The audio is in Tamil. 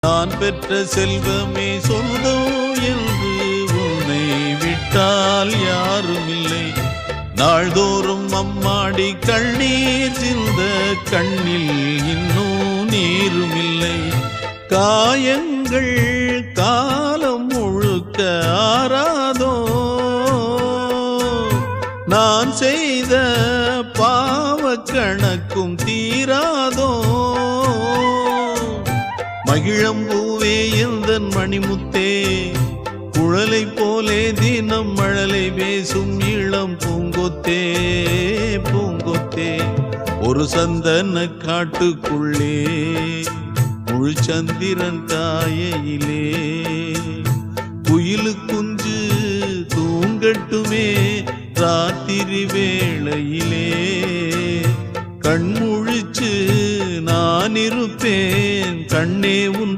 நான் பெற்ற செல்வமே சொந்தம் என்று உன்னை விட்டால் யாரும் இல்லை. நாள்தோறும் அம்மாடி கண்ணீர் சிந்த கண்ணில் இன்னும் நீரும் இல்லை. காயங்கள் காலம் முழுக்க ஆறாதோ, நான் செய்த பாவ கணக்கும் தீராதோ. மகிழம்பூவே எந்தன் மணிமுத்தே, குழலை போலே தினம் மழலை பேசும் இளம் பூங்கொத்தே பூங்கொத்தே. ஒரு சந்தன காட்டுக்குள்ளே முழு சந்திரன் காயையிலே குயிலு குஞ்சு தூங்கட்டுமே ராத்திரி வேளையிலே. கண்முழிச்சு நான் இருப்பேன் கண்ணே உன்